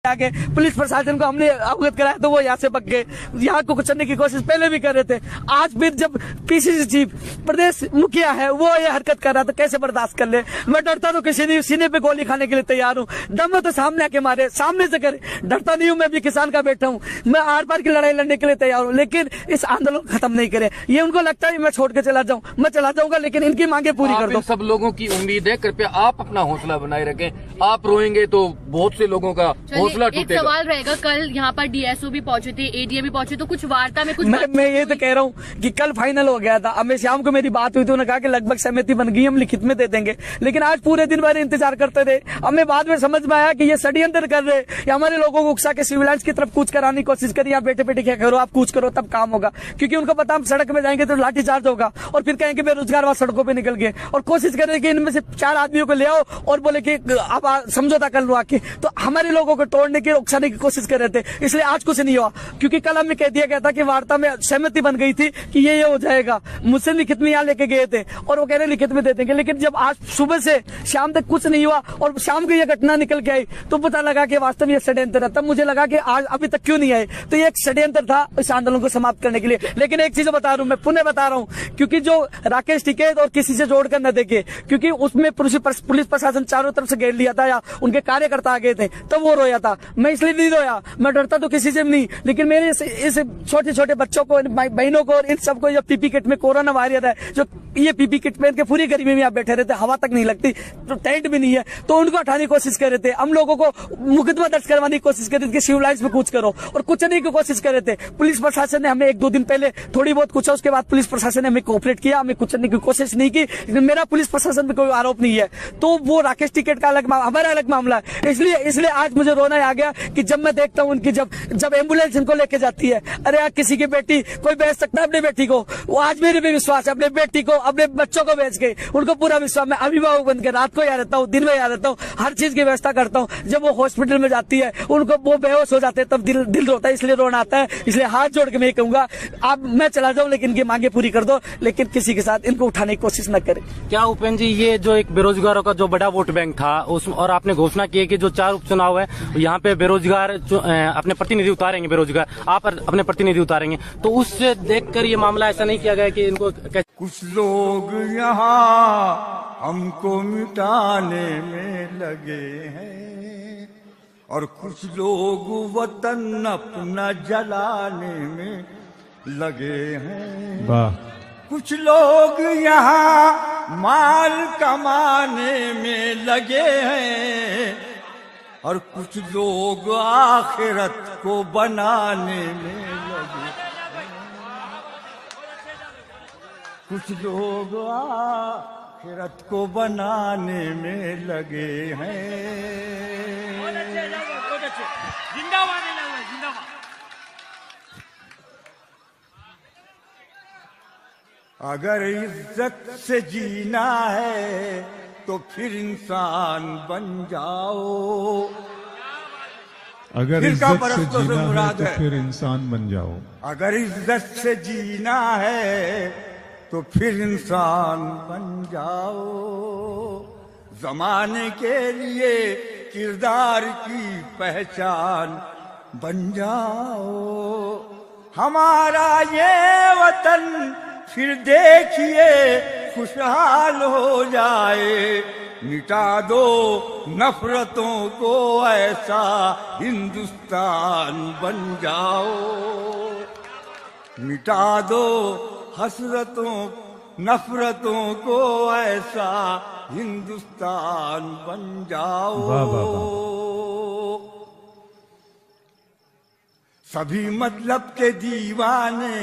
आगे पुलिस प्रशासन को हमने अवगत कराया तो वो यहाँ से भग गए। यहाँ को कुचलने की कोशिश पहले भी कर रहे थे, आज फिर जब पीसीसी चीफ प्रदेश मुखिया है वो ये हरकत कर रहा था, कैसे बर्दाश्त कर ले। मैं डरता तो किसी नहीं, सीने पे गोली खाने के लिए तैयार हूँ, दम तो सामने आके मारे, सामने से करे, डरता नहीं हूँ। मैं भी किसान का बेटा हूँ, मैं आर पार की लड़ाई लड़ने के लिए तैयार हूँ, लेकिन इस आंदोलन को खत्म नहीं करे। ये उनको लगता है मैं छोड़ के चला जाऊँ, मैं चला जाऊंगा, लेकिन इनकी मांगे पूरी कर दो। सब लोगों की उम्मीद है, कृपया आप अपना हौसला बनाए रखें। आप रोएंगे तो बहुत से लोगों का हौसला टूटेगा। एक सवाल रहेगा, कल यहाँ पर डीएसओ भी पहुंचे थे, एडीएम भी पहुंचे, तो कुछ वार्ता में कुछ मैं ये तो कह रहा हूँ कि कल फाइनल हो गया था। अब मैं शाम को मेरी बात हुई तो उन्होंने कहा कि लगभग सहमति बन गई, हम लिखित में दे देंगे, लेकिन आज पूरे दिन भर इंतजार करते रहे। हमें बाद में समझ में आया कि ये षड्यंत्र कर रहे, या हमारे लोगों को उकसा के सिविल लाइन्स की तरफ कूच कराने की कोशिश करी, या बेटे बेटे क्या करो, आप कूच करो तब काम होगा, क्योंकि उनको पता हम सड़क में जाएंगे तो लाठीचार्ज होगा और फिर कहेंगे बेरोजगार वहां सड़कों पर निकल गए, और कोशिश करें कि इनमें से 4 आदमियों को ले आओ और बोले कि आप समझौता कर लो आके। तो हमारे लोगों को तोड़ने की, उकसाने की कोशिश कर रहे थे, इसलिए आज कुछ नहीं हुआ, क्योंकि कल हमें कह दिया गया था कि वार्ता में सहमति बन गई थी कि ये हो जाएगा। मुझसे लिखित में यहाँ लेके गए थे और वो कह रहे लिखित में दे देंगे, लेकिन जब आज सुबह से शाम तक कुछ नहीं हुआ और शाम को ये घटना निकल के आई तो पता लगा कि वास्तव में ये षड्यंत्र है। तब मुझे लगा कि आज अभी तक क्यों नहीं आए, तो ये एक षड्यंत्र था इस आंदोलन को समाप्त करने के लिए। लेकिन एक चीज बता रहा हूँ, मैं पुनः बता रहा हूँ, क्योंकि जो राकेश टिकैत और किसी से जोड़कर न देखे, क्योंकि उसमें पुलिस प्रशासन चारों तरफ से घेर लिया था या उनके कार्यकर्ता आ गए थे, तब वो रोया था। मैं इसलिए नहीं रोया, मैं डरता तो किसी से नहीं, लेकिन मेरे इस छोटे छोटे बच्चों को, बहनों को और इन सबको जो पीपी किट में कोरोना वायरस है, जो ये पीपी किट पहन के पूरी गर्मी में आप बैठे रहते, हवा तक नहीं लगती, तो टेंट भी नहीं है, तो उनको हटाने की कोशिश कर रहे थे। हम लोगों को मुकदमा दर्ज करवाने की कोशिश कर रहे थे, सिविल लाइन्स में कूच करो, और कुचलने की कोशिश कर रहे थे। पुलिस प्रशासन ने हमें 1-2 दिन पहले थोड़ी बहुत कुचा, उसके बाद पुलिस प्रशासन ने हमें कोऑपरेट किया, हमें कुचलने की कोशिश नहीं की। मेरा पुलिस प्रशासन पे कोई आरोप नहीं है, तो वो राकेश टिकैत का अलग, हमारा अलग मामला है। इसलिए आज मुझे रोना आ गया कि जब मैं देखता हूँ उनकी जब एम्बुलेंस इनको लेके जाती है, अरे यार किसी की बेटी कोई बेच सकता है अपनी बेटी को, वो आज मेरे भी विश्वास है, अपने बेटी को, अपने बच्चों को बेच के, उनको पूरा विश्वास। मैं अभिभावक बन के रात को यहाँ रहता हूँ, दिन में यहाँ रहता हूँ, हर चीज की व्यवस्था करता हूँ। जब वो हॉस्पिटल में जाती है, उनको वो बेहोश हो जाते हैं, तब दिल रोता है, इसलिए रोना आता है। इसलिए हाथ जोड़ के मैं कहूंगा, आप मैं चला जाऊं, लेकिन इनकी मांगे पूरी कर दो, लेकिन किसी के साथ इनको उठाने की कोशिश न करें। क्या उपेंद्र जी, ये जो एक बेरोजगारों का जो बड़ा वोट बैंक था उस, और आपने घोषणा की है कि जो 4 उपचुनाव है यहाँ पे बेरोजगार अपने प्रतिनिधि उतारेंगे, बेरोजगार आप अपने प्रतिनिधि उतारेंगे, तो उससे देखकर ये मामला ऐसा नहीं किया गया कि इनको कुछ लोग यहाँ हमको मिटाने में लगे हैं और कुछ लोग वतन अपना जलाने में लगे हैं। वाह। कुछ लोग यहाँ माल कमाने में लगे हैं और कुछ लोग आखिरत को बनाने में लगे हैं। कुछ लोग आखिरत को बनाने में लगे हैं। अगर इज्जत से जीना है तो फिर इंसान बन जाओ। अगर इज्जत से जीना है तो फिर इंसान बन जाओ। अगर इज्जत से जीना है तो फिर इंसान बन जाओ। जमाने के लिए किरदार की पहचान बन जाओ। हमारा ये वतन फिर देखिए खुशहाल हो जाए। मिटा दो नफरतों को, ऐसा हिंदुस्तान बन जाओ। मिटा दो हसरतों नफरतों को, ऐसा हिंदुस्तान बन जाओ। सभी मतलब के दीवाने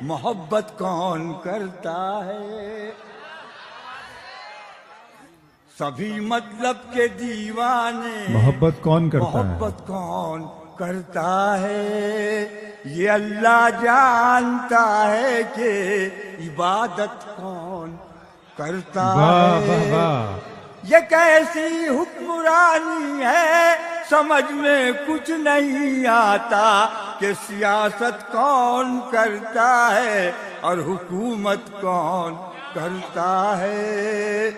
मोहब्बत कौन करता है। सभी मतलब के दीवाने मोहब्बत कौन करता है। मोहब्बत कौन करता है। ये अल्लाह जानता है कि इबादत कौन करता है। ये कैसी हुक्मरानी है, समझ में कुछ नहीं आता कि सियासत कौन करता है और हुकूमत कौन करता है।